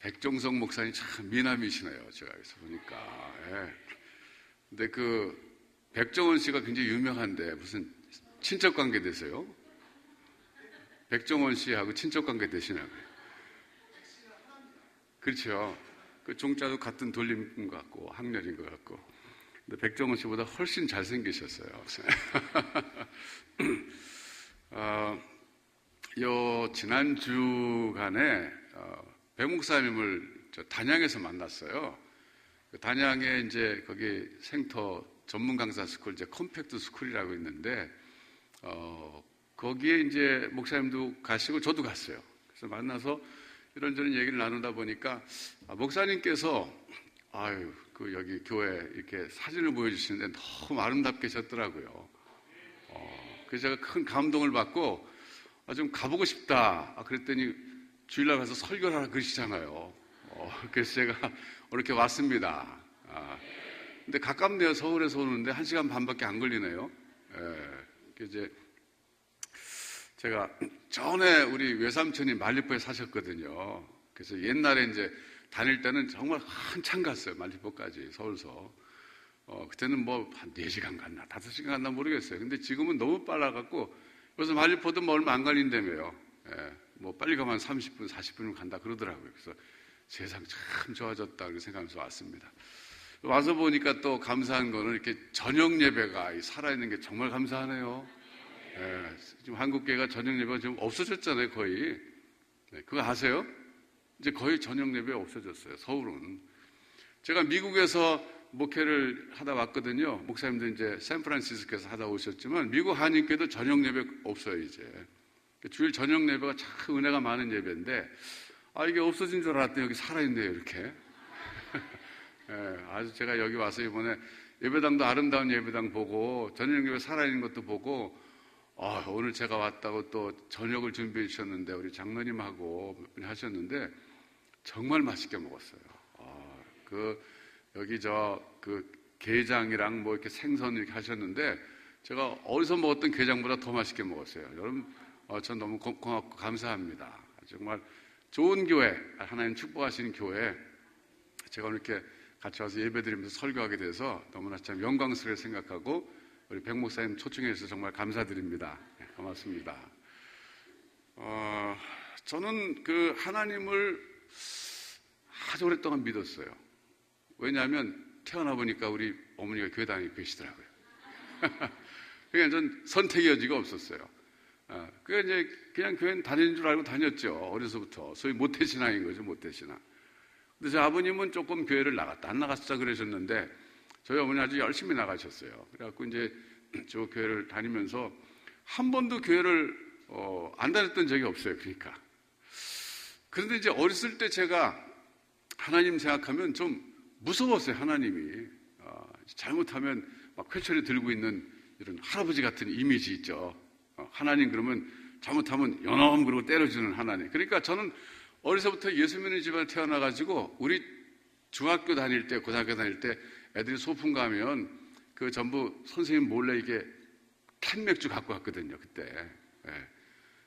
백종석 목사님 참 미남이시네요. 제가 여기서 보니까. 예. 근데 그 백종원 씨가 굉장히 유명한데 무슨 친척 관계 되세요? 백종원 씨하고 친척 관계 되시나요? 그렇죠. 그 종자도 같은 돌림인 것 같고 학렬인 것 같고. 근데 백종원 씨보다 훨씬 잘생기셨어요. 요 지난 주간에 백 목사님을 단양에서 만났어요. 단양에 이제 거기 생터 전문 강사 스쿨, 이제 컴팩트 스쿨이라고 있는데 거기에 이제 목사님도 가시고 저도 갔어요. 그래서 만나서 이런저런 얘기를 나누다 보니까 목사님께서 그 여기 교회 이렇게 사진을 보여주시는데 너무 아름답게 계셨더라고요. 그래서 제가 큰 감동을 받고 좀 가보고 싶다. 그랬더니 주일날 가서 설교를 하라 그러시잖아요. 그래서 제가 이렇게 왔습니다. 근데 가깝네요. 서울에서 오는데 1시간 반밖에 안 걸리네요. 이제 제가 전에 우리 외삼촌이 말리포에 사셨거든요. 그래서 옛날에 이제 다닐 때는 정말 한참 갔어요. 말리포까지 서울서. 그때는 뭐 한 4시간 갔나 5시간 갔나 모르겠어요. 근데 지금은 너무 빨라갖고 그래서 말리포도 뭐 얼마 안 걸린다며요. 뭐 빨리 가면 30분 40분이면 간다 그러더라고요. 그래서 세상 참 좋아졌다 그렇게 생각하면서 왔습니다. 와서 보니까 또 감사한 거는 이렇게 저녁 예배가 살아있는 게 정말 감사하네요. 지금 한국교회가 저녁 예배가 좀 없어졌잖아요, 거의. 그거 아세요? 이제 거의 저녁 예배 없어졌어요, 서울은. 제가 미국에서 목회를 하다 왔거든요. 목사님도 이제 샌프란시스코에서 하다 오셨지만 미국 한인교회도 저녁 예배 없어요, 이제. 주일 저녁 예배가 참 은혜가 많은 예배인데 이게 없어진 줄 알았더니 여기 살아있네요, 이렇게. 아주 제가 여기 와서 이번에 예배당도 아름다운 예배당 보고 저녁 예배 살아있는 것도 보고 오늘 제가 왔다고 또 저녁을 준비해 주셨는데 우리 장로님하고 하셨는데 정말 맛있게 먹었어요. 여기 그 게장이랑 뭐 이렇게 생선 이렇게 하셨는데 제가 어디서 먹었던 게장보다 더 맛있게 먹었어요. 여러분, 전 너무 고맙고 감사합니다. 정말 좋은 교회, 하나님 축복하시는 교회, 제가 오늘 이렇게 같이 와서 예배드리면서 설교하게 돼서 너무나 참 영광스럽게 생각하고 우리 백 목사님 초청해 주셔서 정말 감사드립니다. 고맙습니다. 저는 그 하나님을 아주 오랫동안 믿었어요. 왜냐하면 태어나 보니까 우리 어머니가 교회 다니고 계시더라고요. 그러니까 전 선택의 여지가 없었어요. 그러니까 이제 그냥 교회 다니는 줄 알고 다녔죠. 어려서부터. 소위 모태신앙인 거죠, 모태신앙. 근데 제 아버님은 조금 교회를 안 나갔다 그러셨는데 저희 어머니 아주 열심히 나가셨어요. 그래갖고 이제 저 교회를 다니면서 한 번도 교회를 안 다녔던 적이 없어요. 그러니까. 그런데 이제 어렸을 때 제가 하나님 생각하면 좀 무서웠어요. 하나님이. 잘못하면 막 회초리 들고 있는 이런 할아버지 같은 이미지 있죠. 하나님 그러면 잘못하면 연엄 그러고 때려주는 하나님. 그러니까 저는 어려서부터 예수 믿는 집안에 태어나가지고 우리 중학교 다닐 때, 고등학교 다닐 때 애들이 소풍 가면 그 전부 선생님 몰래 이게 캔 맥주 갖고 왔거든요, 그때.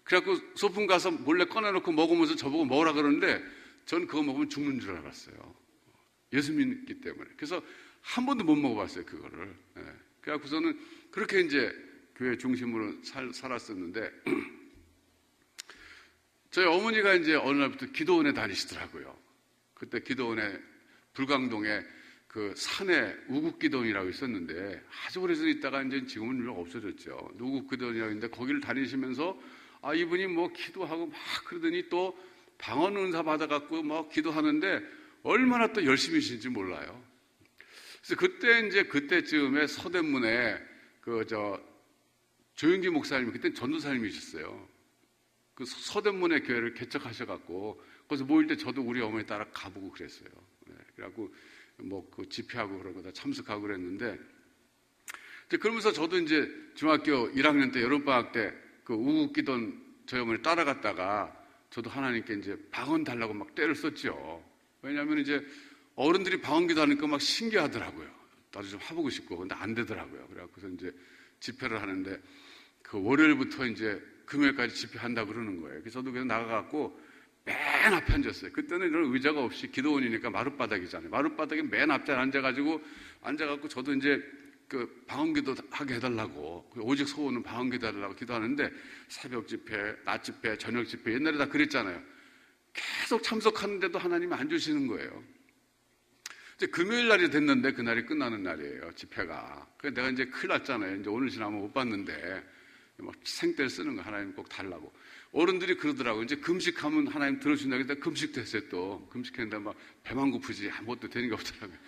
그래갖고 소풍 가서 몰래 꺼내놓고 먹으면서 저보고 먹으라 그러는데 전 그거 먹으면 죽는 줄 알았어요. 예수 믿기 때문에. 그래서 한 번도 못 먹어봤어요, 그거를. 그래갖고서는 그렇게 이제 교회 중심으로 살았었는데 저희 어머니가 이제 어느 날부터 기도원에 다니시더라고요. 그때 기도원에 불광동에 그 산에 우국기도원이라고 있었는데 아주 오래전에 있다가 이제 지금은 없어졌죠. 우국기도원이라고 있는데 거기를 다니시면서 이분이 뭐 기도하고 막 그러더니 또 방언 은사 받아갖고 막 기도하는데 얼마나 또 열심히신지 몰라요. 그래서 그때쯤에 서대문에 조윤기 목사님이 그때 전도사님이셨어요. 그 서대문의 교회를 개척하셔갖고 거기서 모일 때 저도 우리 어머니 따라 가보고 그랬어요. 그래갖고 뭐 그 집회하고 그런 거 다 참석하고 그랬는데 그러면서 저도 이제 중학교 1학년 때 여름방학 때 그 우국기도원 저희 어머니 따라갔다가 저도 하나님께 이제 방언 달라고 막 때를 썼죠. 왜냐하면 이제 어른들이 방언기도 하니까 막 신기하더라고요. 나도 좀 해보고 싶고 근데 안 되더라고요. 그래갖고서 이제 집회를 하는데 그 월요일부터 이제 금요일까지 집회한다 그러는 거예요. 그래서 저도 그냥 나가갖고 맨 앞에 앉았어요. 그때는 이런 의자가 없이 기도원이니까 마룻바닥이잖아요. 마룻바닥에 맨 앞에 앉아가지고 저도 이제 그 방언기도 하게 해달라고, 오직 소원은 방언기도 해달라고 기도하는데, 새벽 집회, 낮 집회, 저녁 집회, 옛날에 다 그랬잖아요. 계속 참석하는데도 하나님이 안 주시는 거예요. 이제 금요일 날이 됐는데 그날이 끝나는 날이에요, 집회가. 그래서 내가 이제 큰일 났잖아요. 이제 오늘 지나면 못 봤는데 막 생떼를 쓰는 거, 하나님 꼭 달라고. 어른들이 그러더라고요. 이제 금식하면 하나님 들어준다고 했는데 금식도 했어요. 또 금식했는데 막 배만 고프지 아무것도 되는 게 없더라고요.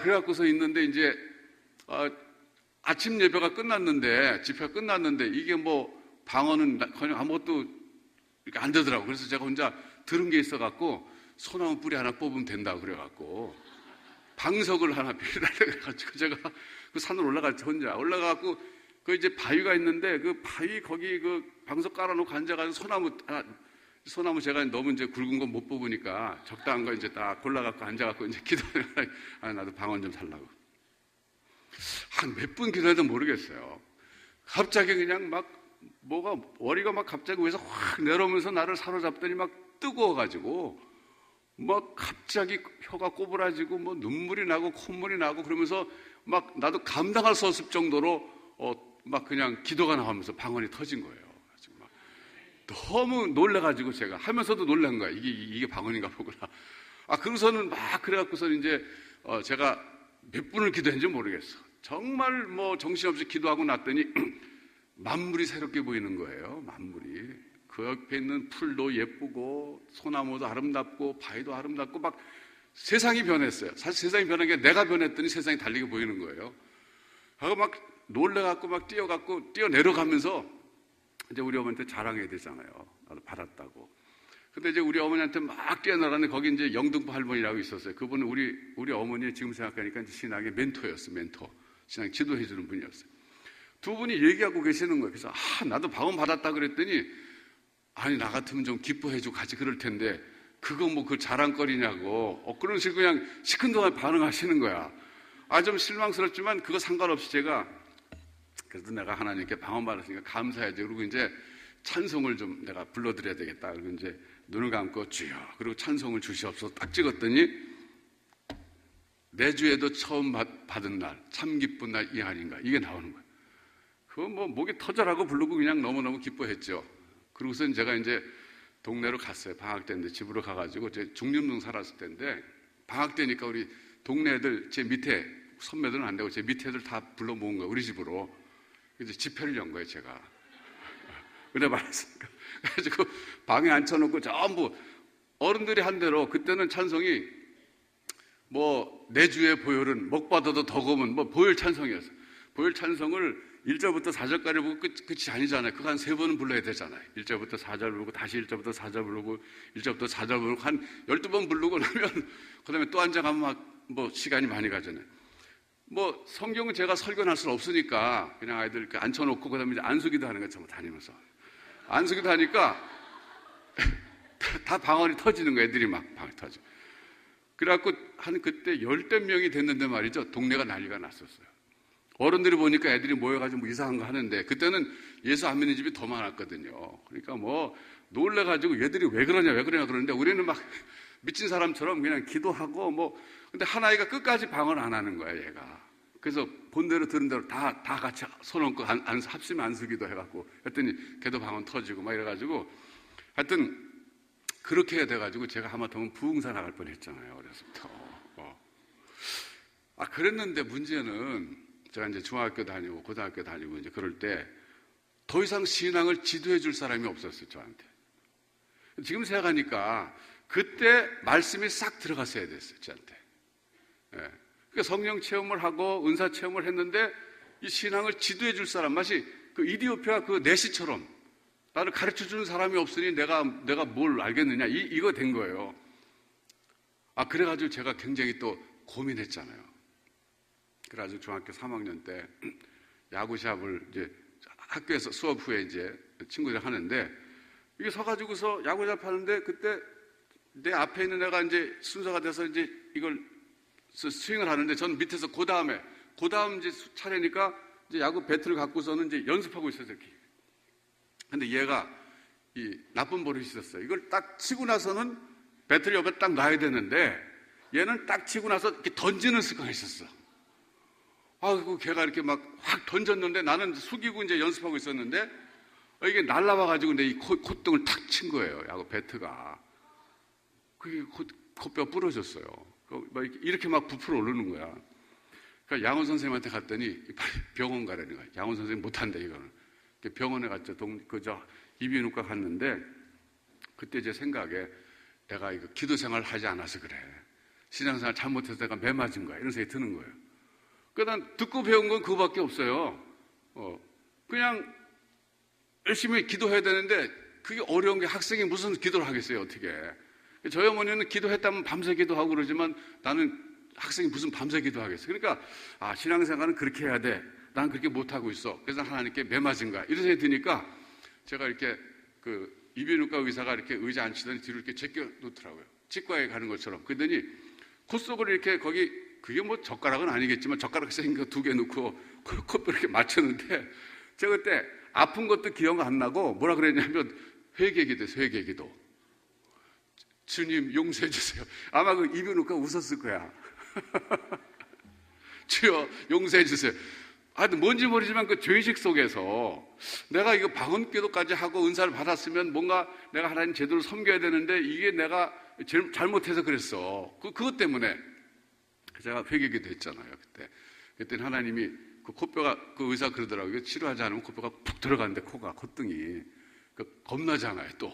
그래갖고서 있는데 이제 아침 예배가 끝났는데, 집회가 끝났는데 이게 뭐 방언은 그냥 아무것도 이렇게 안 되더라고요. 그래서 제가 혼자 들은 게 있어갖고 소나무 뿌리 하나 뽑으면 된다고 그래갖고 방석을 하나 빌려달라고 그래가지고 제가 그 산으로 올라갔죠. 혼자 올라가갖고 그 이제 바위가 있는데 그 바위 거기 그 방석 깔아놓고 앉아가지고 소나무 제가 너무 이제 굵은 거 못 뽑으니까 적당한 거 이제 딱 골라갖고 앉아갖고 이제 기도를 나도 방언 좀 달라고. 한 몇 분 기도해도 모르겠어요. 갑자기 그냥 막 뭐가 머리가 막 갑자기 위에서 확 내려오면서 나를 사로잡더니 막 뜨거워가지고 막 갑자기 혀가 꼬부라지고 뭐 눈물이 나고 콧물이 나고 그러면서 막 나도 감당할 수 없을 정도로 막 그냥 기도가 나오면서 방언이 터진 거예요. 막 너무 놀래가지고 제가 하면서도 놀란 거야. 이게 방언인가 보구나. 그러고서는 막 그래갖고서 이제 제가 몇 분을 기도했는지 모르겠어. 정말 뭐 정신없이 기도하고 났더니 만물이 새롭게 보이는 거예요. 만물이. 그 옆에 있는 풀도 예쁘고 소나무도 아름답고 바위도 아름답고 막 세상이 변했어요. 사실 세상이 변한 게 내가 변했더니 세상이 달리게 보이는 거예요. 하고 막 놀래갖고 막 뛰어내려가면서 이제 우리 어머니한테 자랑해야 되잖아요. 나도 받았다고. 근데 이제 우리 어머니한테 막 뛰어나가는데 거기 이제 영등포 할머니라고 있었어요. 그분은 우리 어머니 지금 생각하니까 이제 신앙의 멘토였어요. 멘토. 신앙 지도해주는 분이었어요. 두 분이 얘기하고 계시는 거예요. 그래서 나도 방언 받았다 그랬더니 아니 나 같으면 좀 기뻐해주고 같이 그럴 텐데 그거 뭐 그 자랑거리냐고 그런 식으로 그냥 시큰둥하게 반응하시는 거야. 좀 실망스럽지만 그거 상관없이 제가 그래도 내가 하나님께 방언 받았으니까 감사해야지. 그리고 이제 찬송을 좀 내가 불러드려야 되겠다. 그리고 이제 눈을 감고 주여 그리고 찬송을 주시옵소서 딱 찍었더니 내 주에도 처음 받은 날 참 기쁜 날 이 아닌가 이게 나오는 거예요. 그거 뭐 목이 터져라고 부르고 그냥 너무너무 기뻐했죠. 그러고서 제가 이제 동네로 갔어요. 방학 때인데 집으로 가가지고 제 중림동 살았을 때인데 방학 때니까 우리 동네 애들 제 밑에 선배들은 안 되고 제 밑에 애들 다 불러 모은 거예요. 우리 집으로. 이제 집회를 연 거예요. 제가. 은혜 받았으니까. 그래가지고 방에 앉혀놓고 전부 어른들이 한 대로 그때는 찬송이 뭐 내 주의 보혈은 먹받아도 더 검은 뭐 보혈 찬송이었어요. 보혈 찬송을 1절부터 4절까지 보고 끝이 아니잖아요. 그거 한 3번은 불러야 되잖아요. 1절부터 4절 부르고 다시 1절부터 4절 부르고 1절부터 4절 부르고 한 12번 부르고 나면 그 다음에 또 앉아가면 막 뭐 시간이 많이 가잖아요. 뭐 성경은 제가 설교할 수는 없으니까 그냥 아이들 이렇게 앉혀놓고 그 다음에 이제 안수기도 하는 것처럼 다니면서 안수기도 하니까 다 방언이 터지는 거예요. 애들이 막 방언이 터져. 그래갖고 한 그때 10대 명이 됐는데 말이죠. 동네가 난리가 났었어요. 어른들이 보니까 애들이 모여가지고 뭐 이상한 거 하는데 그때는 예수 안 믿는 집이 더 많았거든요. 그러니까 뭐 놀래가지고 얘들이 왜 그러냐 그러는데 우리는 막 미친 사람처럼 그냥 기도하고 뭐 근데 한 아이가 끝까지 방언 안 하는 거야 얘가. 그래서 본 대로 들은 대로 다 같이 손 얹고 합심 안수기도 해갖고 했더니 걔도 방언 터지고 막 이래가지고 하여튼 그렇게 해야 돼가지고 제가 하마터면 부흥사 나갈 뻔했잖아요. 그래서부터 그랬는데 문제는 제가 이제 중학교 다니고 고등학교 다니고 이제 그럴 때 더 이상 신앙을 지도해 줄 사람이 없었어요, 저한테. 지금 생각하니까 그때 말씀이 싹 들어갔어야 됐어요, 저한테. 예. 그러니까 성령 체험을 하고 은사 체험을 했는데 이 신앙을 지도해 줄 사람, 마치 그 이디오피아 그 내시처럼 나를 가르쳐 주는 사람이 없으니 내가 뭘 알겠느냐, 이거 된 거예요. 그래가지고 제가 굉장히 또 고민했잖아요. 그래가지고 중학교 3학년 때 야구샵을 이제 학교에서 수업 후에 이제 친구들이 하는데 이게 서가지고서 야구샵 하는데 그때 내 앞에 있는 애가 이제 순서가 돼서 이제 이걸 스윙을 하는데 저는 밑에서 그 다음 이제 차례니까 이제 야구 배트를 갖고서는 이제 연습하고 있었어요. 이렇게. 근데 얘가 이 나쁜 버릇이 있었어요. 이걸 딱 치고 나서는 배터리 옆에 딱 놔야 되는데 얘는 딱 치고 나서 이렇게 던지는 습관이 있었어. 그 걔가 이렇게 막 확 던졌는데 나는 숙이고 이제 연습하고 있었는데 이게 날라와가지고 내 이 콧등을 탁 친 거예요. 야구 배트가. 그게 콧뼈 부러졌어요. 이렇게 막 부풀어 오르는 거야. 그러니까 양원 선생님한테 갔더니 병원 가라는 거야. 양원 선생님 못한다 이거는. 병원에 갔죠. 이비인후과 갔는데 그때 제 생각에 내가 이거 기도 생활을 하지 않아서 그래. 신앙생활 잘못해서 내가 매 맞은 거야. 이런 생각이 드는 거예요. 그러니까 난 듣고 배운 건 그거밖에 없어요. 그냥 열심히 기도해야 되는데 그게 어려운 게 학생이 무슨 기도를 하겠어요, 어떻게. 저희 어머니는 기도했다면 밤새 기도하고 그러지만 나는 학생이 무슨 밤새 기도하겠어요. 그러니까 신앙생활은 그렇게 해야 돼. 난 그렇게 못하고 있어. 그래서 하나님께 매 맞은 거야. 이런 생각이 드니까 제가 이렇게 이비인후과 의사가 이렇게 의자 앉히더니 뒤로 이렇게 제껴 놓더라고요. 치과에 가는 것처럼. 그러더니 콧 속으로 이렇게 그게 뭐 젓가락은 아니겠지만 젓가락 생긴 거 2개 넣고 콧뼈 이렇게 맞췄는데 제가 그때 아픈 것도 기억 안 나고 뭐라 그랬냐면 회개기도했어요. 회개기도. 주님 용서해 주세요. 아마 이비인후과 웃었을 거야. 주여 용서해 주세요. 하여튼 뭔지 모르지만 그 죄의식 속에서 내가 이거 방언기도까지 하고 은사를 받았으면 뭔가 내가 하나님 제대로 섬겨야 되는데 이게 내가 잘못해서 그랬어. 그것 때문에 제가 회개기도 했잖아요. 그때 하나님이 그 콧뼈가 그 의사 그러더라고요. 치료하지 않으면 콧뼈가 푹 들어가는데 콧등이 겁나잖아요. 또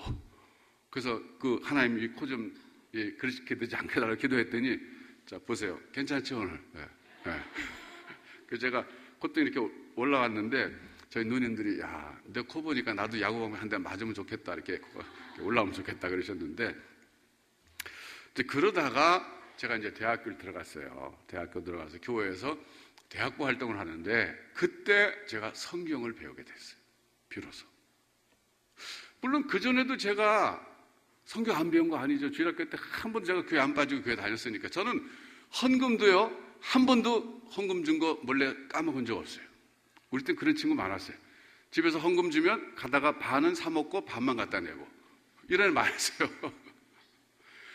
그래서 하나님이 코 좀 그렇게 되지 않게 달라고 기도했더니 자 보세요. 괜찮죠 오늘? 네. 그래서 제가 콧등이 이렇게 올라왔는데 저희 누님들이 내 코 보니까 나도 야구공을 한 대 맞으면 좋겠다 이렇게 올라오면 좋겠다 그러셨는데 이제 그러다가 제가 이제 대학교를 들어갔어요. 대학교 들어가서 교회에서 대학부 활동을 하는데 그때 제가 성경을 배우게 됐어요. 비로소. 물론 그전에도 제가 성경 안 배운 거 아니죠. 주일학교 때 한 번도 제가 교회 안 빠지고 교회 다녔으니까 저는 헌금도요. 한 번도 헌금 준 거 몰래 까먹은 적 없어요. 우리 때 그런 친구 많았어요. 집에서 헌금 주면 가다가 반은 사 먹고 반만 갖다 내고 이런 애 많았어요.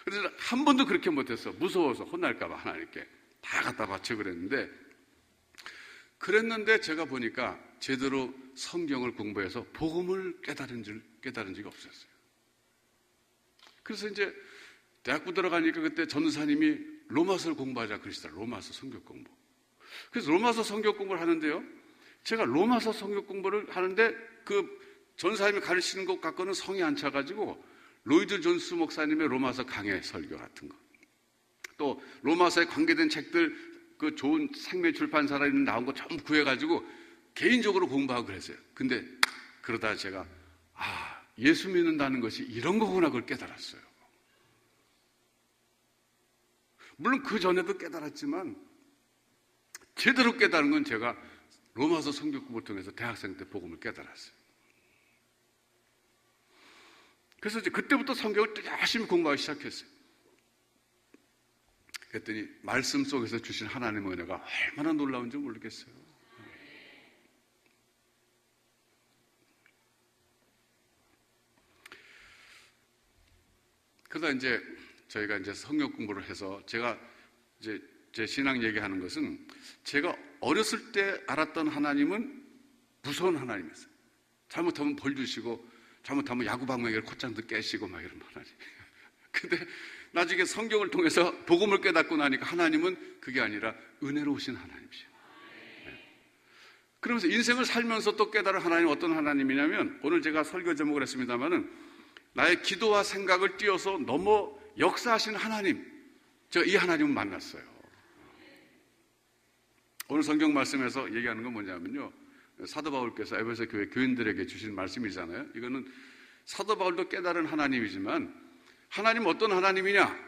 그래서 한 번도 그렇게 못했어. 무서워서 혼날까 봐 하나님께 다 갖다 바쳐 그랬는데 제가 보니까 제대로 성경을 공부해서 복음을 깨달은 적이 없었어요. 그래서 이제 대학부 들어가니까 그때 전도사님이 로마서를 공부하자 그러시더라고요. 로마서 성경 공부. 그래서 로마서 성경 공부를 하는데요. 제가 로마서 성경 공부를 하는데 전도사님이 가르치는 것 갖고는 성이 안 차가지고 로이드 존스 목사님의 로마서 강해 설교 같은 거. 또 로마서에 관계된 책들 좋은 생매 출판사에 나온 거 전부 구해가지고 개인적으로 공부하고 그랬어요. 근데 그러다 제가 예수 믿는다는 것이 이런 거구나 그걸 깨달았어요. 물론 그 전에도 깨달았지만 제대로 깨달은 건 제가 로마서 성경 공부를 통해서 대학생 때 복음을 깨달았어요. 그래서 이제 그때부터 성경을 또 열심히 공부하기 시작했어요. 그랬더니 말씀 속에서 주신 하나님의 은혜가 얼마나 놀라운지 모르겠어요. 그러다 이제 저희가 이제 성경 공부를 해서 제가 이제 제 신앙 얘기하는 것은 제가 어렸을 때 알았던 하나님은 무서운 하나님이었어요. 잘못하면 벌 주시고 잘못하면 야구방망이를 콧장도 깨시고 막 이런 하나님. 근데 나중에 성경을 통해서 복음을 깨닫고 나니까 하나님은 그게 아니라 은혜로우신 하나님이시죠. 그러면서 인생을 살면서 또 깨달은 하나님은 어떤 하나님이냐면 오늘 제가 설교 제목을 했습니다마는 나의 기도와 생각을 띄어서 넘어 역사하신 하나님, 제가 이 하나님을 만났어요. 오늘 성경 말씀에서 얘기하는 건 뭐냐면요, 사도 바울께서 에베소 교회 교인들에게 주신 말씀이잖아요. 이거는 사도 바울도 깨달은 하나님이지만 하나님은 어떤 하나님이냐?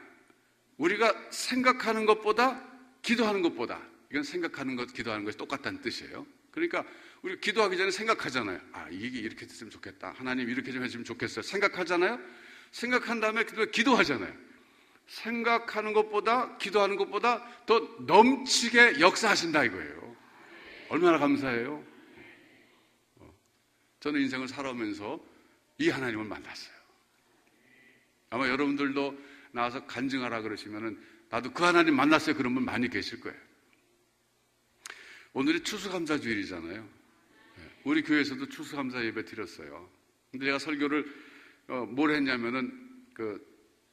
우리가 생각하는 것보다 기도하는 것보다, 이건 생각하는 것, 기도하는 것이 똑같다는 뜻이에요. 그러니까 우리 기도하기 전에 생각하잖아요. 이게 이렇게 됐으면 좋겠다. 하나님 이렇게 좀 해주면 좋겠어요. 생각하잖아요. 생각한 다음에 기도하잖아요. 생각하는 것보다 기도하는 것보다 더 넘치게 역사하신다 이거예요. 얼마나 감사해요. 저는 인생을 살아오면서 이 하나님을 만났어요. 아마 여러분들도 나와서 간증하라 그러시면은 나도 그 하나님 만났어요 그런 분 많이 계실 거예요. 오늘이 추수감사주일이잖아요. 우리 교회에서도 추수감사 예배 드렸어요. 근데 제가 설교를 뭘 했냐면은 그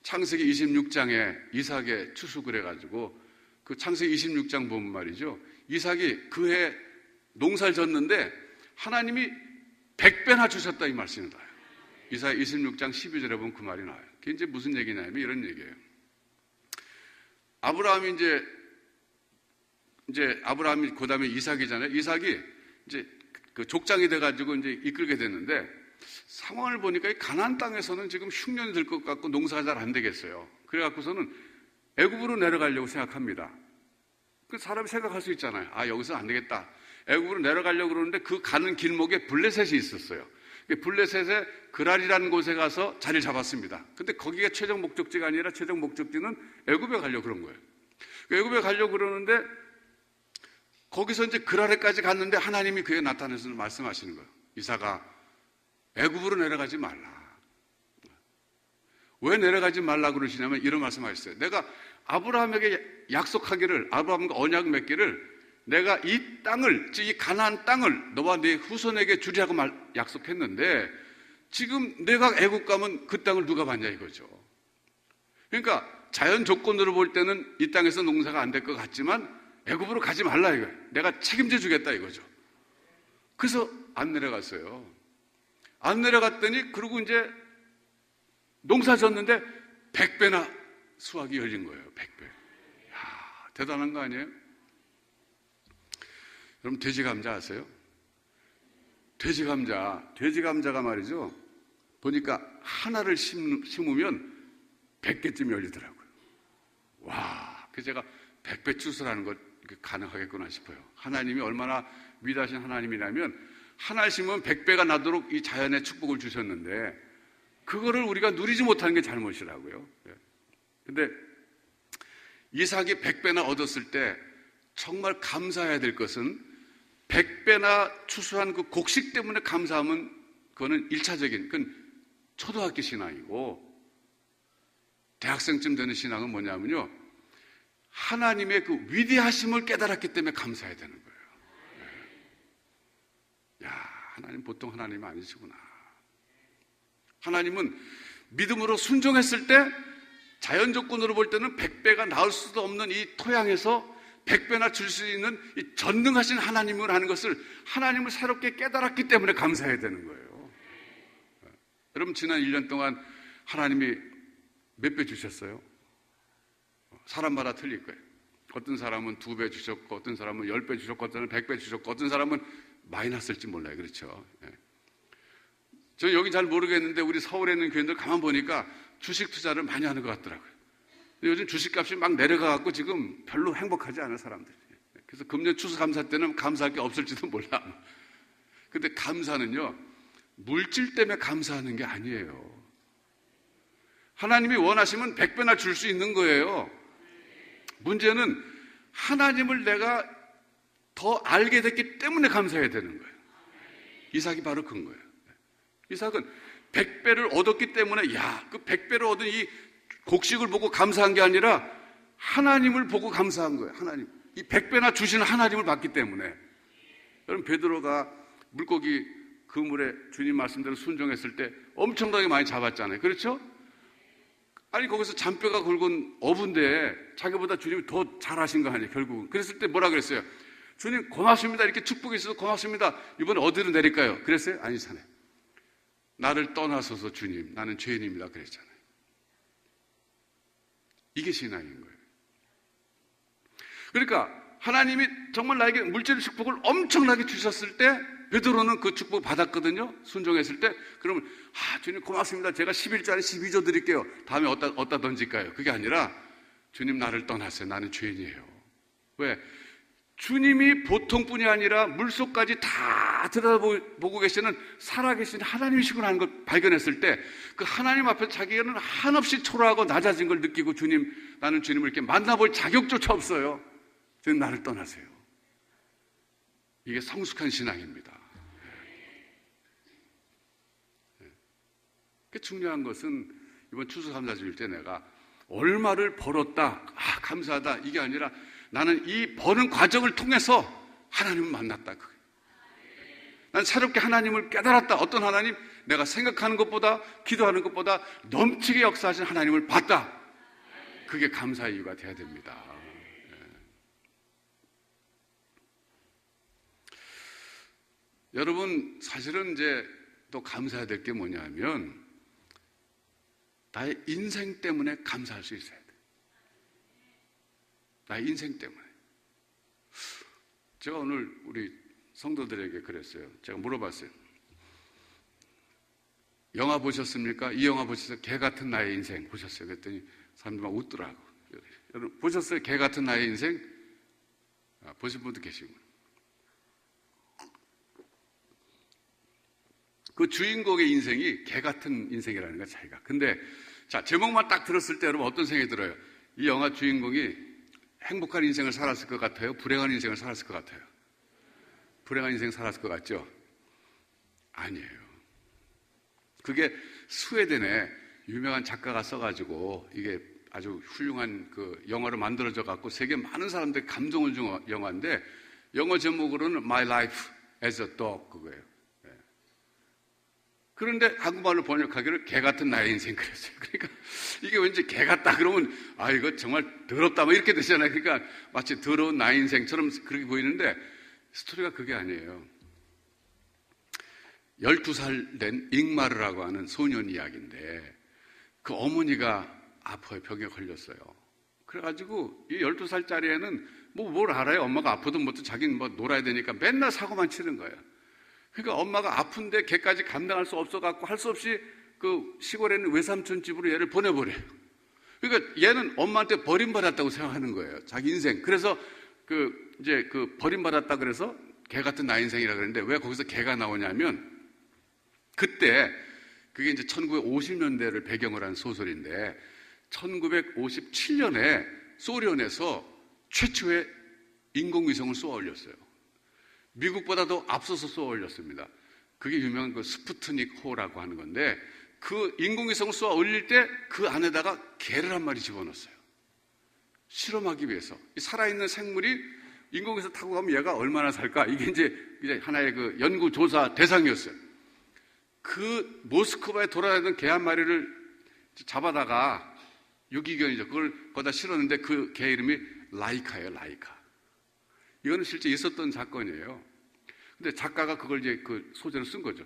창세기 26장에 이삭의 추수를 해가지고 그 창세기 26장 보면 말이죠. 이삭이 그해 농사를 졌는데 하나님이 100배나 주셨다 이 말씀이 나와요. 이사야 26장 12절에 보면 그 말이 나와요. 그게 이제 무슨 얘기냐면 이런 얘기예요. 아브라함이 이제 아브라함이 그 다음에 이삭이잖아요. 이삭이 이제 그 족장이 돼가지고 이제 이끌게 됐는데 상황을 보니까 이 가나안 땅에서는 지금 흉년이 들 것 같고 농사가 잘 안 되겠어요. 그래갖고서는 애굽으로 내려가려고 생각합니다. 그 사람이 생각할 수 있잖아요. 아, 여기서 안 되겠다. 애굽으로 내려가려고 그러는데 그 가는 길목에 블레셋이 있었어요. 블레셋의 그랄이라는 곳에 가서 자리를 잡았습니다. 근데 거기가 최종 목적지가 아니라 최종 목적지는 애굽에 가려고 그런 거예요. 애굽에 가려고 그러는데 거기서 이제 그랄에까지 갔는데 하나님이 그에 나타나서 말씀하시는 거예요. 이삭아, 애굽으로 내려가지 말라. 왜 내려가지 말라 그러시냐면 이런 말씀하셨어요. 내가 아브라함에게 약속하기를, 아브라함과 언약 맺기를 내가 이 땅을, 즉 이 가나안 땅을 너와 네 후손에게 주리라고 약속했는데 지금 내가 애굽 가면 그 땅을 누가 받냐 이거죠. 그러니까 자연 조건으로 볼 때는 이 땅에서 농사가 안 될 것 같지만 애굽으로 가지 말라 이거예요. 내가 책임져 주겠다 이거죠. 그래서 안 내려갔어요. 안 내려갔더니 그러고 이제 농사 졌는데 100배나 수확이 열린 거예요. 100배. 이야, 대단한 거 아니에요? 여러분 돼지 감자 아세요? 돼지 감자가 말이죠. 보니까 하나를 심으면 100개쯤 열리더라고요. 와, 그래서 제가 100배 추수라는 것 가능하겠구나 싶어요. 하나님이 얼마나 위대하신 하나님이라면 하나 심으면 100배가 나도록 이 자연의 축복을 주셨는데 그거를 우리가 누리지 못하는 게 잘못이라고요. 근데 이삭이 100배나 얻었을 때 정말 감사해야 될 것은 100배나 추수한 그 곡식 때문에 감사하면 그거는 1차적인, 그건 초등학교 신앙이고 대학생쯤 되는 신앙은 뭐냐면요. 하나님의 그 위대하심을 깨달았기 때문에 감사해야 되는 거예요. 야, 하나님 보통 하나님 아니시구나. 하나님은 믿음으로 순종했을 때 자연 조건으로 볼 때는 100배가 나올 수도 없는 이 토양에서 100배나 줄 수 있는 이 전능하신 하나님을 하는 것을 하나님을 새롭게 깨달았기 때문에 감사해야 되는 거예요. 여러분 지난 1년 동안 하나님이 몇 배 주셨어요? 사람마다 틀릴 거예요. 어떤 사람은 2배 주셨고 어떤 사람은 10배 주셨고 어떤 사람은 100배 주셨고 어떤 사람은 마이너스일지 몰라요. 그렇죠? 저는 여기 잘 모르겠는데 우리 서울에 있는 교인들 가만 보니까 주식 투자를 많이 하는 것 같더라고요. 요즘 주식값이 막 내려가갖고 지금 별로 행복하지 않은 사람들이. 그래서 금년 추수감사 때는 감사할 게 없을지도 몰라. 근데 감사는요, 물질 때문에 감사하는 게 아니에요. 하나님이 원하시면 100배나 줄 수 있는 거예요. 문제는 하나님을 내가 더 알게 됐기 때문에 감사해야 되는 거예요. 이삭이 바로 그런 거예요. 이삭은 100배를 얻었기 때문에 그 100배를 얻은 이 곡식을 보고 감사한 게 아니라 하나님을 보고 감사한 거예요. 하나님. 이 100배나 주시는 하나님을 봤기 때문에. 여러분 베드로가 물고기 그물에 주님 말씀대로 순종했을 때 엄청나게 많이 잡았잖아요. 그렇죠? 아니 거기서 잔뼈가 굵은 어부인데 자기보다 주님이 더 잘하신 거 아니에요. 결국은. 그랬을 때 뭐라 그랬어요? 주님 고맙습니다. 이렇게 축복이 있어서 고맙습니다. 이번에 어디로 내릴까요? 그랬어요? 아니잖아요. 나를 떠나소서 주님, 나는 죄인입니다. 그랬잖아요. 이게 신앙인 거예요. 그러니까 하나님이 정말 나에게 물질 축복을 엄청나게 주셨을 때 베드로는 그 축복 받았거든요. 순종했을 때. 그러면 주님 고맙습니다. 제가 11조에 12조 드릴게요. 다음에 어디다 던질까요? 그게 아니라 주님 나를 떠나세요. 나는 죄인이에요. 왜? 주님이 보통뿐이 아니라 물속까지 다 들여다보고 계시는 살아계신 하나님이시구나 하는 걸 발견했을 때 그 하나님 앞에서 자기는 한없이 초라하고 낮아진 걸 느끼고 주님, 나는 주님을 이렇게 만나볼 자격조차 없어요. 주님 나를 떠나세요. 이게 성숙한 신앙입니다. 중요한 것은 이번 추수감사 주일 때 내가 얼마를 벌었다, 감사하다, 이게 아니라 나는 이 버는 과정을 통해서 하나님을 만났다. 난 새롭게 하나님을 깨달았다. 어떤 하나님? 내가 생각하는 것보다, 기도하는 것보다 넘치게 역사하신 하나님을 봤다. 그게 감사의 이유가 돼야 됩니다. 여러분, 사실은 이제 또 감사해야 될 게 뭐냐면 나의 인생 때문에 감사할 수 있어야 돼. 나의 인생 때문에. 제가 오늘 우리 성도들에게 그랬어요. 제가 물어봤어요. 영화 보셨습니까? 이 영화 보셨어요? 개 같은 나의 인생 보셨어요? 그랬더니 사람들 막 웃더라고. 여러분 보셨어요? 개 같은 나의 인생? 보신 분도 계시고. 그 주인공의 인생이 개 같은 인생이라는 거야, 자기가. 근데 자, 제목만 딱 들었을 때 여러분 어떤 생각이 들어요? 이 영화 주인공이 행복한 인생을 살았을 것 같아요? 불행한 인생을 살았을 것 같아요? 불행한 인생 살았을 것 같죠? 아니에요. 그게 스웨덴에 유명한 작가가 써가지고 이게 아주 훌륭한 그 영화로 만들어져 갖고 세계 많은 사람들이 감동을 준 영화인데 영어 제목으로는 My Life as a Dog 그거예요. 네. 그런데 한국말로 번역하기를 개 같은 나의 인생 그랬어요. 그러니까 이게 왠지 개 같다 그러면 이거 정말 더럽다 뭐 이렇게 되잖아요. 그러니까 마치 더러운 나의 인생처럼 그렇게 보이는데 스토리가 그게 아니에요. 12살 된 잉마르라고 하는 소년 이야기인데 그 어머니가 아파요. 병에 걸렸어요. 그래가지고 이 12살짜리 애는 뭘 알아요. 엄마가 아프든 뭐든 자기는 뭐 놀아야 되니까 맨날 사고만 치는 거예요. 그러니까 엄마가 아픈데 걔까지 감당할 수 없어갖고 할 수 없이 그 시골에 있는 외삼촌 집으로 얘를 보내버려요. 그러니까 얘는 엄마한테 버림받았다고 생각하는 거예요. 자기 인생. 그래서 이제 버림받았다 그래서 개 같은 나 인생이라 그랬는데 왜 거기서 개가 나오냐면 그때 그게 이제 1950년대를 배경으로 한 소설인데 1957년에 소련에서 최초의 인공위성을 쏘아 올렸어요. 미국보다도 앞서서 쏘아 올렸습니다. 그게 유명한 그 스푸트닉호라고 하는 건데 그 인공위성을 쏘아 올릴 때 그 안에다가 개를 한 마리 집어넣었어요. 실험하기 위해서. 살아있는 생물이 인공위성 타고 가면 얘가 얼마나 살까? 이게 이제 하나의 그 연구조사 대상이었어요. 그 모스크바에 돌아다니는 개 한 마리를 잡아다가 유기견이죠. 그걸 거기다 실었는데 그 개 이름이 라이카예요, 라이카. 이거는 실제 있었던 사건이에요. 근데 작가가 그걸 이제 그 소재로 쓴 거죠.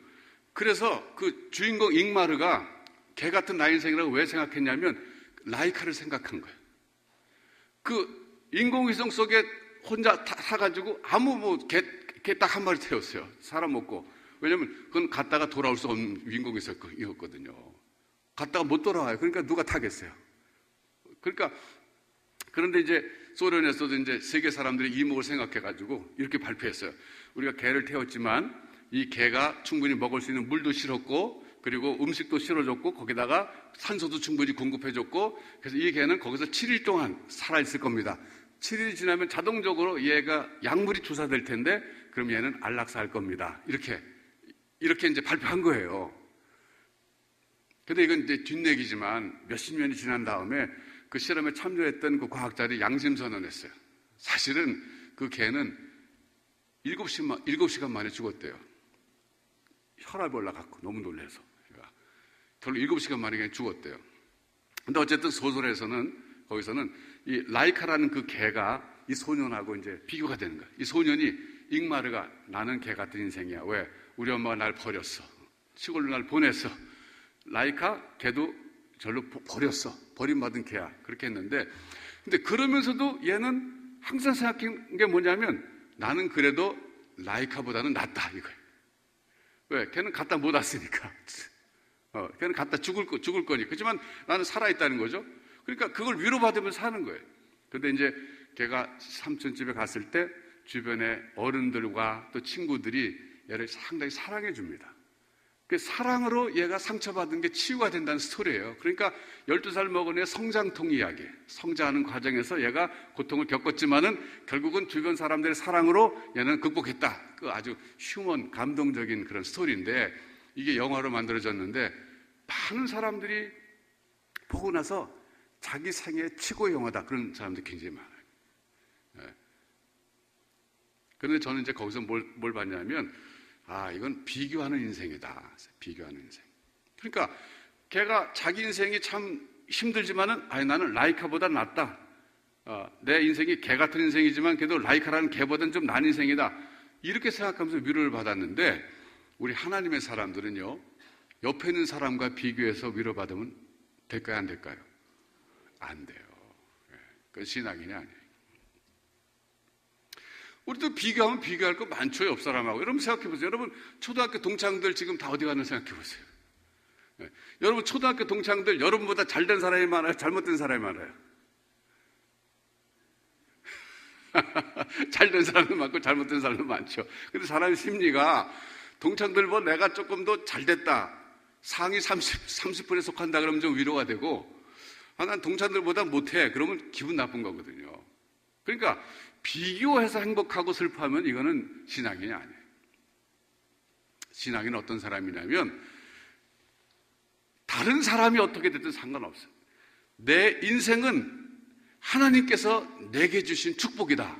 그래서 그 주인공 잉마르가 개 같은 나의 인생이라고 왜 생각했냐면 라이카를 생각한 거예요. 그 인공위성 속에 혼자 타가지고 개 딱 한 마리 태웠어요. 사람 없고. 왜냐면 그건 갔다가 돌아올 수 없는 인공위성이었거든요. 갔다가 못 돌아와요. 그러니까 누가 타겠어요. 그런데 이제 소련에서도 이제 세계 사람들이 이목을 생각해가지고 이렇게 발표했어요. 우리가 개를 태웠지만 이 개가 충분히 먹을 수 있는 물도 실었고 그리고 음식도 실어줬고 거기다가 산소도 충분히 공급해줬고 그래서 이 개는 거기서 7일 동안 살아있을 겁니다. 7일이 지나면 자동적으로 얘가 약물이 주사될 텐데 그럼 얘는 안락사할 겁니다. 이렇게 이제 발표한 거예요. 근데 이건 이제 뒷얘기지만 몇십 년이 지난 다음에 그 실험에 참여했던 그 과학자들이 양심선언했어요. 사실은 그 개는 7시간 만에 죽었대요. 혈압이 올라갔고 너무 놀라서. 결국 7시간 만에 그냥 죽었대요. 근데 어쨌든 거기서는 이 라이카라는 그 개가 이 소년하고 이제 비교가 되는 거야. 이 소년이 잉마르가 나는 개 같은 인생이야. 왜? 우리 엄마가 날 버렸어. 시골로 날 보냈어. 라이카 걔도 절로 버렸어. 버림받은 개야. 그렇게 했는데 근데 그러면서도 얘는 항상 생각한 게 뭐냐면 나는 그래도 라이카보다는 낫다 이거예요. 왜? 걔는 갖다 못 왔으니까. 걔는 갖다 죽을 거니. 그렇지만 나는 살아있다는 거죠. 그러니까 그걸 위로받으면서 사는 거예요. 근데 이제 걔가 삼촌 집에 갔을 때 주변의 어른들과 또 친구들이 얘를 상당히 사랑해 줍니다. 그 사랑으로 얘가 상처받은 게 치유가 된다는 스토리예요. 그러니까 12살 먹은 애 성장통 이야기. 성장하는 과정에서 얘가 고통을 겪었지만은 결국은 주변 사람들의 사랑으로 얘는 극복했다. 그 아주 휴먼, 감동적인 그런 스토리인데 이게 영화로 만들어졌는데 많은 사람들이 보고 나서 자기 생애 최고의 영화다 그런 사람들이 굉장히 많아요. 예. 그런데 저는 이제 거기서 뭘 봤냐면 이건 비교하는 인생이다. 비교하는 인생. 그러니까 걔가 자기 인생이 참 힘들지만은 나는 라이카보다 낫다. 내 인생이 개 같은 인생이지만 그래도 라이카라는 개보다는 좀 나은 인생이다. 이렇게 생각하면서 위로를 받았는데 우리 하나님의 사람들은요, 옆에 있는 사람과 비교해서 위로받으면 될까요? 안 될까요? 안 돼요. 그건 신앙인이 아니에요. 우리도 비교하면 비교할 거 많죠, 옆 사람하고. 여러분 생각해 보세요. 여러분 초등학교 동창들 지금 다 어디 가는지 생각해 보세요. 여러분 초등학교 동창들 여러분보다 잘된 사람이 많아요? 잘못된 사람이 많아요? 잘된 사람도 많고 잘못된 사람도 많죠. 근데 사람 심리가 동창들보다 내가 조금 더 잘됐다, 상위 30%에 속한다 그러면 좀 위로가 되고, 난 동창들보다 못해 그러면 기분 나쁜 거거든요. 그러니까 비교해서 행복하고 슬퍼하면 이거는 신앙인이 아니에요. 신앙인은 어떤 사람이냐면 다른 사람이 어떻게 됐든 상관없어요. 내 인생은 하나님께서 내게 주신 축복이다.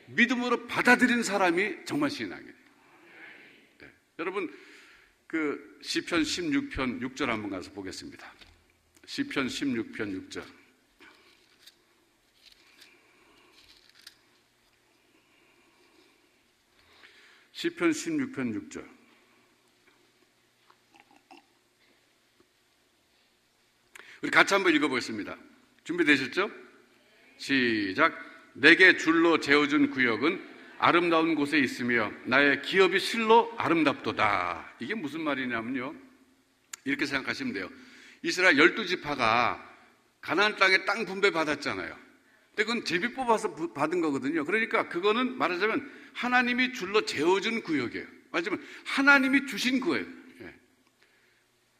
믿음으로 받아들인 사람이 정말 신앙이에요. 네. 여러분 그 시편 16편 6절 한번 가서 보겠습니다. 시편 16편 6절. 시편 16편 6절. 우리 같이 한번 읽어보겠습니다. 준비되셨죠? 시작. 내게 줄로 재어준 구역은 아름다운 곳에 있으며 나의 기업이 실로 아름답도다. 이게 무슨 말이냐면요, 이렇게 생각하시면 돼요. 이스라엘 12지파가 가나안 땅에 땅 분배 받았잖아요. 근데 그건 제비 뽑아서 받은 거거든요. 그러니까 그거는 말하자면 하나님이 줄로 재어준 구역이에요. 말하자면 하나님이 주신 거예요.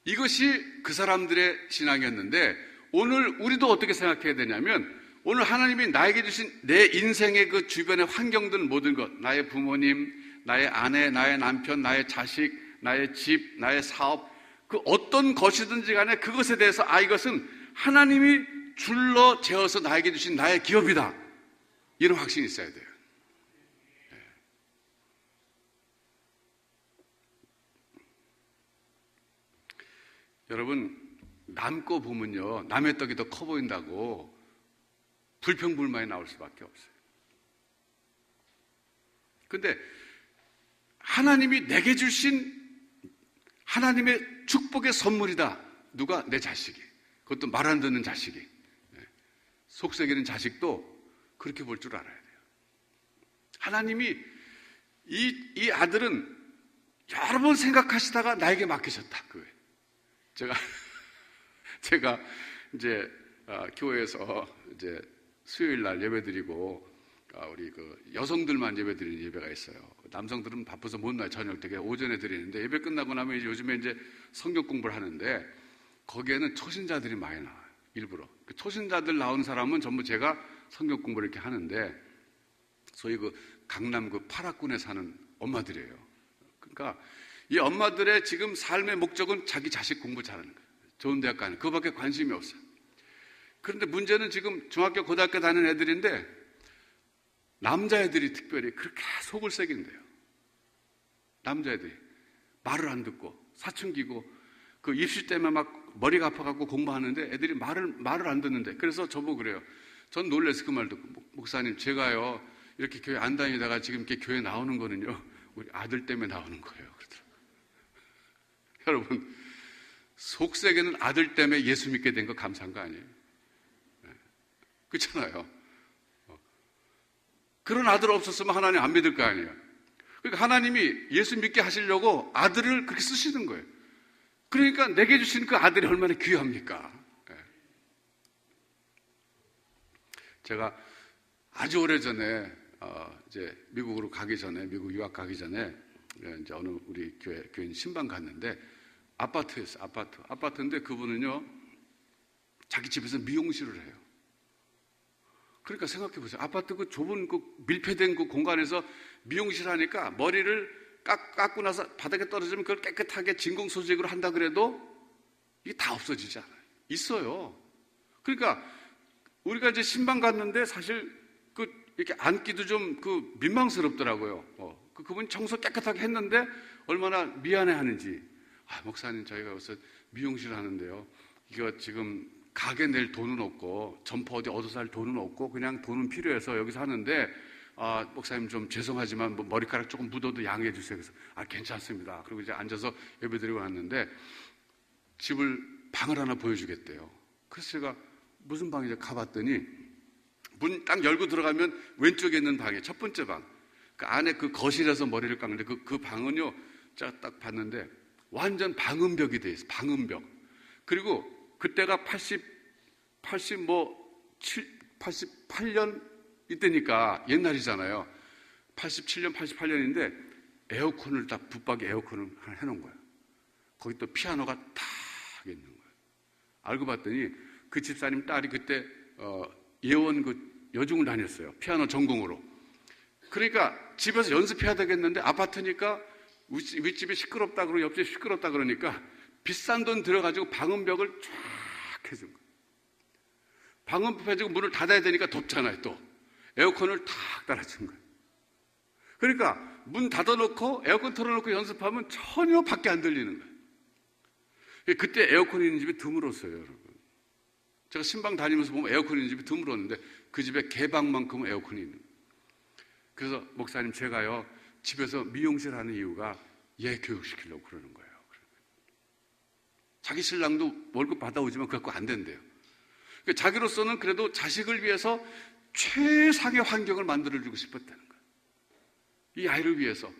이것이 그 사람들의 신앙이었는데, 오늘 우리도 어떻게 생각해야 되냐면, 오늘 하나님이 나에게 주신 내 인생의 그 주변의 환경들 모든 것, 나의 부모님, 나의 아내, 나의 남편, 나의 자식, 나의 집, 나의 사업, 그 어떤 것이든지 간에 그것에 대해서 이것은 하나님이 줄로 재어서 나에게 주신 나의 기업이다, 이런 확신이 있어야 돼요. 여러분 남 거 보면요, 남의 떡이 더 커 보인다고 불평불만이 나올 수밖에 없어요. 근데 하나님이 내게 주신 하나님의 축복의 선물이다. 누가? 내 자식이. 그것도 말 안 듣는 자식이. 속썩이는 자식도 그렇게 볼 줄 알아야 돼요. 하나님이 이 아들은 여러 번 생각하시다가 나에게 맡기셨다. 제가 이제 교회에서 이제 수요일 날 예배드리고, 우리 그 여성들만 예배드리는 예배가 있어요. 남성들은 바빠서 못 나요. 저녁 되게 오전에 드리는데, 예배 끝나고 나면 이제 요즘에 이제 성경 공부를 하는데 거기에는 초신자들이 많이 나와요. 일부러 그 초신자들 나온 사람은 전부 제가 성경 공부를 이렇게 하는데, 소위 그 강남 그 파락군에 사는 엄마들이에요. 그러니까 이 엄마들의 지금 삶의 목적은 자기 자식 공부 잘하는 거예요. 좋은 대학 가는, 그거밖에 관심이 없어요. 그런데 문제는 지금 중학교, 고등학교 다니는 애들인데 남자애들이 특별히 그렇게 속을 새긴대요. 남자애들이 말을 안 듣고 사춘기고 그 입시 때문에 막 머리가 아파갖고 공부하는데 애들이 말을 안 듣는데, 그래서 저보고 그래요. 전 놀래서 그 말 듣고, 목사님 제가요 이렇게 교회 안 다니다가 지금 이렇게 교회 나오는 거는요 우리 아들 때문에 나오는 거예요. 그러더라고요. 여러분 속세계는 아들 때문에 예수 믿게 된 거 감사한 거 아니에요? 그렇잖아요. 그런 아들 없었으면 하나님 안 믿을 거 아니에요. 그러니까 하나님이 예수 믿게 하시려고 아들을 그렇게 쓰시는 거예요. 그러니까 내게 주신 그 아들이 얼마나 귀합니까? 제가 아주 오래전에 이제 미국으로 가기 전에, 미국 유학 가기 전에 이제 어느 우리 교인 신방 갔는데 아파트였어요. 아파트인데 그분은요 자기 집에서 미용실을 해요. 그러니까 생각해 보세요. 아파트 그 좁은 그 밀폐된 그 공간에서 미용실 하니까 머리를 깎고 나서 바닥에 떨어지면 그걸 깨끗하게 진공 소재로 한다 그래도 이게 다 없어지지 않아요. 있어요. 그러니까 우리가 이제 신방 갔는데 사실 이렇게 앉기도 좀 민망스럽더라고요. 그분이 청소 깨끗하게 했는데 얼마나 미안해 하는지. 목사님, 저희가 여기서 미용실 하는데요. 이거 지금 가게 낼 돈은 없고, 점퍼 어디 얻어 살 돈은 없고, 그냥 돈은 필요해서 여기서 하는데, 목사님 좀 죄송하지만 머리카락 조금 묻어도 양해해 주세요. 그래서, 괜찮습니다. 그리고 이제 앉아서 예배 드리고 왔는데, 방을 하나 보여주겠대요. 그래서 제가 무슨 방이죠? 가봤더니, 문 딱 열고 들어가면 왼쪽에 있는 방이에요. 첫 번째 방. 그 안에 그 거실에서 머리를 깎는데 그 방은요, 제가 딱 봤는데 완전 방음벽이 돼 있어요. 방음벽. 그리고 그때가 88년 이때니까 옛날이잖아요. 87년, 88년인데 에어컨을 딱 붙박이 에어컨을 하나 해놓은 거예요. 거기 또 피아노가 딱 있는 거예요. 알고 봤더니 그 집사님 딸이 그때 예원 여중을 다녔어요. 피아노 전공으로. 그러니까 집에서 연습해야 되겠는데 아파트니까 윗집이 시끄럽다 그러고 옆집이 시끄럽다 그러니까 비싼 돈 들여가지고 방음벽을 쫙 해준 거예요. 방음벽 해주고 문을 닫아야 되니까 덥잖아요. 또 에어컨을 탁 달아준 거예요. 그러니까 문 닫아놓고 에어컨 틀어놓고 연습하면 전혀 밖에 안 들리는 거예요. 그때 에어컨이 있는 집이 드물었어요, 여러분. 제가 신방 다니면서 보면 에어컨이 있는 집이 드물었는데 그 집에 개방만큼은 에어컨이 있는 거예요. 그래서 목사님, 제가요 집에서 미용실 하는 이유가 얘 교육시키려고 그러는 거예요. 자기 신랑도 월급 받아오지만 그거 갖고 안 된대요. 그러니까 자기로서는 그래도 자식을 위해서 최상의 환경을 만들어주고 싶었다는 거예요. 이 아이를 위해서.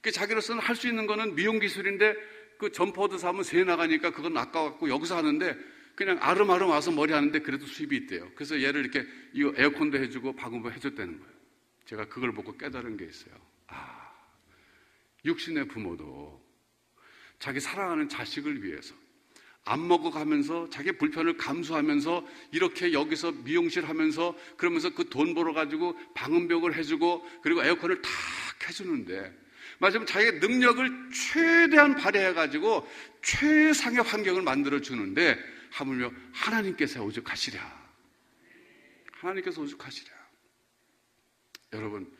그러니까 자기로서는 할 수 있는 거는 미용 기술인데 그 점퍼도 사면 새 나가니까 그건 아까워갖고 여기서 하는데 그냥 아름아름 와서 머리 하는데 그래도 수입이 있대요. 그래서 얘를 이렇게 이거 에어컨도 해주고 방음도 해줬다는 거예요. 제가 그걸 보고 깨달은 게 있어요. 육신의 부모도 자기 사랑하는 자식을 위해서 안 먹어가면서 자기 불편을 감수하면서 이렇게 여기서 미용실 하면서 그러면서 그 돈 벌어가지고 방음벽을 해주고 그리고 에어컨을 탁 해주는데 마지막 자기의 능력을 최대한 발휘해가지고 최상의 환경을 만들어주는데 하물며 하나님께서 오죽하시랴. 하나님께서 오죽하시랴. 여러분,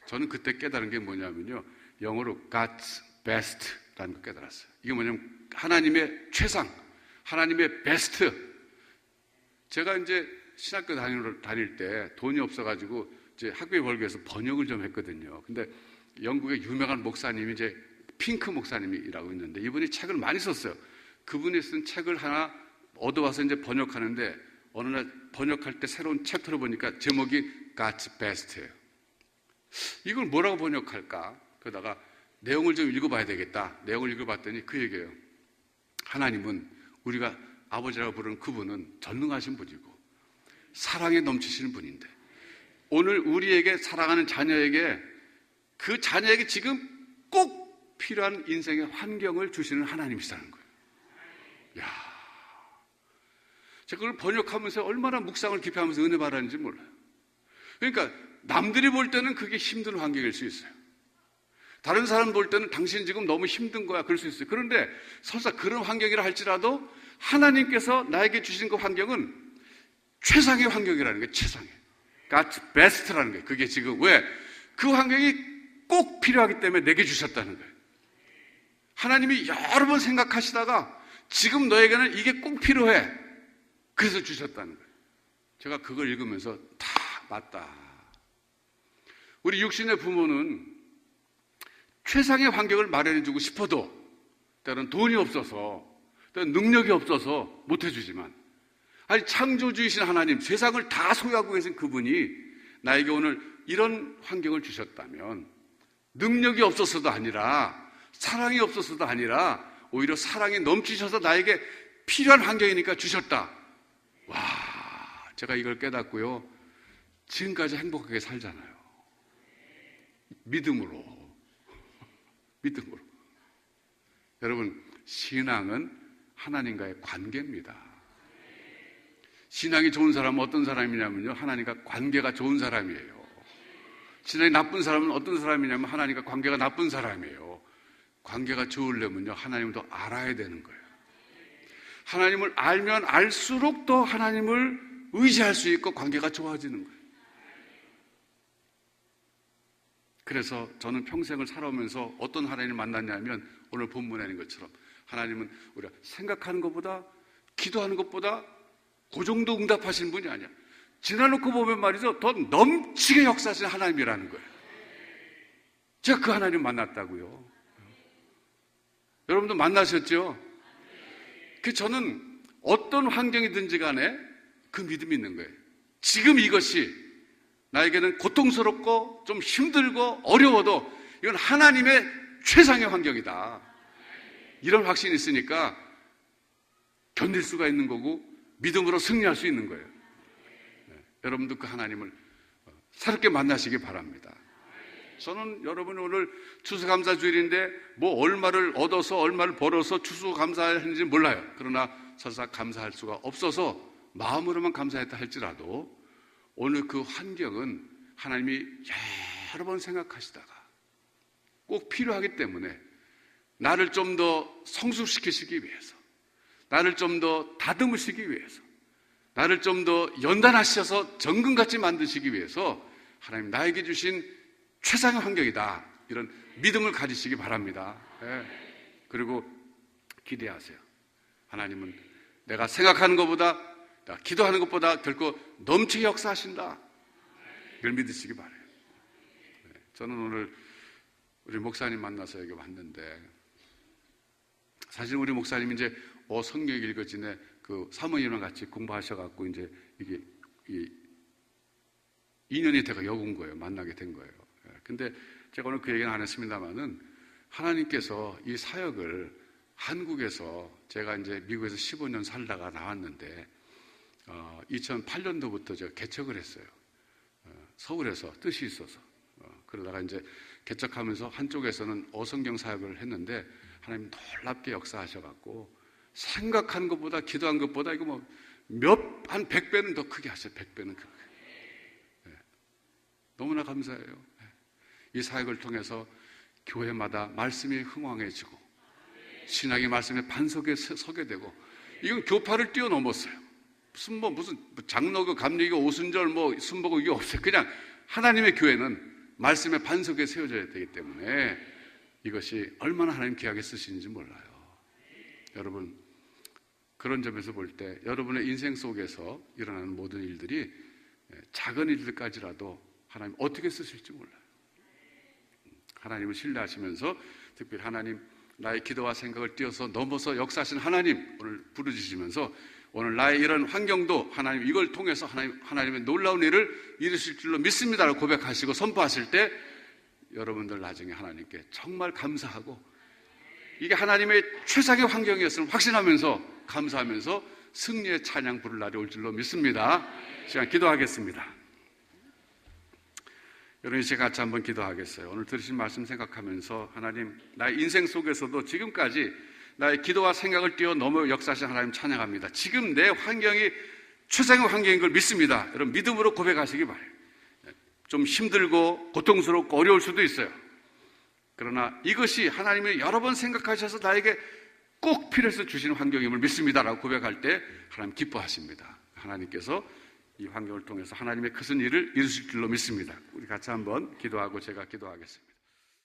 저는 그때 깨달은 게 뭐냐면요, 영어로 God's best라는 걸 깨달았어요. 이게 뭐냐면 하나님의 최상, 하나님의 베스트. 제가 이제 신학교 다닐 때 돈이 없어가지고 이제 학비에 벌기 위해서 번역을 좀 했거든요. 근데 영국의 유명한 목사님이 이제 핑크 목사님이라고 있는데 이분이 책을 많이 썼어요. 그분이 쓴 책을 하나 얻어와서 이제 번역하는데 어느 날 번역할 때 새로운 챕터를 보니까 제목이 God's best예요. 이걸 뭐라고 번역할까? 그러다가 내용을 좀 읽어봐야 되겠다. 내용을 읽어봤더니 그 얘기예요. 하나님은 우리가 아버지라고 부르는 그분은 전능하신 분이고 사랑에 넘치시는 분인데 오늘 우리에게 사랑하는 자녀에게 그 자녀에게 지금 꼭 필요한 인생의 환경을 주시는 하나님이시라는 거예요. 야, 제가 그걸 번역하면서 얼마나 묵상을 깊이 하면서 은혜 받았는지 몰라요. 그러니까 남들이 볼 때는 그게 힘든 환경일 수 있어요. 다른 사람 볼 때는 당신 지금 너무 힘든 거야 그럴 수 있어요. 그런데 설사 그런 환경이라 할지라도 하나님께서 나에게 주신 그 환경은 최상의 환경이라는 거예요. 최상의 God's best라는 거예요. 그게 지금 왜? 그 환경이 꼭 필요하기 때문에 내게 주셨다는 거예요. 하나님이 여러 번 생각하시다가 지금 너에게는 이게 꼭 필요해. 그래서 주셨다는 거예요. 제가 그걸 읽으면서 다 맞다. 우리 육신의 부모는 최상의 환경을 마련해주고 싶어도 때로는 돈이 없어서 때로는 능력이 없어서 못해주지만 아니 창조주이신 하나님, 세상을 다 소유하고 계신 그분이 나에게 오늘 이런 환경을 주셨다면 능력이 없어서도 아니라 사랑이 없어서도 아니라 오히려 사랑이 넘치셔서 나에게 필요한 환경이니까 주셨다. 와, 제가 이걸 깨닫고요 지금까지 행복하게 살잖아요. 믿음으로. 여러분, 신앙은 하나님과의 관계입니다. 신앙이 좋은 사람은 어떤 사람이냐면요, 하나님과 관계가 좋은 사람이에요. 신앙이 나쁜 사람은 어떤 사람이냐면 하나님과 관계가 나쁜 사람이에요. 관계가 좋으려면요 하나님을 더 알아야 되는 거예요. 하나님을 알면 알수록 더 하나님을 의지할 수 있고 관계가 좋아지는 거예요. 그래서 저는 평생을 살아오면서 어떤 하나님을 만났냐면 오늘 본문에 있는 것처럼 하나님은 우리가 생각하는 것보다 기도하는 것보다 그 정도 응답하시는 분이 아니야. 지나놓고 보면 말이죠, 더 넘치게 역사하시는 하나님이라는 거예요. 제가 그 하나님 만났다고요. 여러분도 만나셨죠? 저는 어떤 환경이든지 간에 그 믿음이 있는 거예요. 지금 이것이 나에게는 고통스럽고 좀 힘들고 어려워도 이건 하나님의 최상의 환경이다. 이런 확신이 있으니까 견딜 수가 있는 거고 믿음으로 승리할 수 있는 거예요. 여러분도 그 하나님을 새롭게 만나시기 바랍니다. 저는 여러분 오늘 추수감사주일인데 뭐 얼마를 얻어서 얼마를 벌어서 추수감사했는지 몰라요. 그러나 설사 감사할 수가 없어서 마음으로만 감사했다 할지라도 오늘 그 환경은 하나님이 여러 번 생각하시다가 꼭 필요하기 때문에 나를 좀 더 성숙시키시기 위해서, 나를 좀 더 다듬으시기 위해서, 나를 좀 더 연단하셔서 정금같이 만드시기 위해서 하나님 나에게 주신 최상의 환경이다. 이런 믿음을 가지시기 바랍니다. 그리고 기대하세요. 하나님은 내가 생각하는 것보다, 내가 기도하는 것보다 결코 넘치게 역사하신다. 이걸 믿으시기 바라요. 저는 오늘 우리 목사님 만나서 여기 왔는데, 사실 우리 목사님이 이제 성경 읽어지네 그 사모님이랑 같이 공부하셔갖고 이제 이게 2년이 돼가 여군 거예요. 만나게 된 거예요. 근데 제가 오늘 그 얘기는 안 했습니다만은 하나님께서 이 사역을 한국에서 제가 이제 미국에서 15년 살다가 나왔는데 2008년도부터 제가 개척을 했어요. 서울에서 뜻이 있어서. 그러다가 이제 개척하면서 한쪽에서는 어성경 사역을 했는데 하나님 놀랍게 역사하셔갖고 생각한 것보다 기도한 것보다 이거 뭐 한 100배는 더 크게 하셔요. 100배는 크게. 너무나 감사해요. 이 사역을 통해서 교회마다 말씀이 흥왕해지고 신학의 말씀에 반석에 서게 되고 이건 교파를 뛰어넘었어요. 무슨 장로교, 감리교, 오순절, 순복음 이게 없어요. 그냥 하나님의 교회는 말씀의 반석에 세워져야 되기 때문에 이것이 얼마나 하나님 귀하게 쓰시는지 몰라요. 여러분 그런 점에서 볼 때 여러분의 인생 속에서 일어나는 모든 일들이 작은 일들까지라도 하나님 어떻게 쓰실지 몰라요. 하나님을 신뢰하시면서 특별히 하나님 나의 기도와 생각을 띄어서 넘어서 역사하신 하나님 오늘 부르짖으시면서 오늘 나의 이런 환경도 하나님 이걸 통해서 하나님의 놀라운 일을 이루실 줄로 믿습니다라고 고백하시고 선포하실 때 여러분들 나중에 하나님께 정말 감사하고 이게 하나님의 최상의 환경이었음을 확신하면서 감사하면서 승리의 찬양 부를 날이 올 줄로 믿습니다. 시간 기도하겠습니다. 여러분 이제 같이 한번 기도하겠어요. 오늘 들으신 말씀 생각하면서 하나님 나의 인생 속에서도 지금까지 나의 기도와 생각을 뛰어넘어 역사하신 하나님 찬양합니다. 지금 내 환경이 최상의 환경인 걸 믿습니다. 여러분 믿음으로 고백하시기 바라요. 좀 힘들고 고통스럽고 어려울 수도 있어요. 그러나 이것이 하나님이 여러 번 생각하셔서 나에게 꼭 필요해서 주시는 환경임을 믿습니다라고 고백할 때 하나님 기뻐하십니다. 하나님께서 이 환경을 통해서 하나님의 큰 일을 이루실 줄로 믿습니다. 우리 같이 한번 기도하고 제가 기도하겠습니다.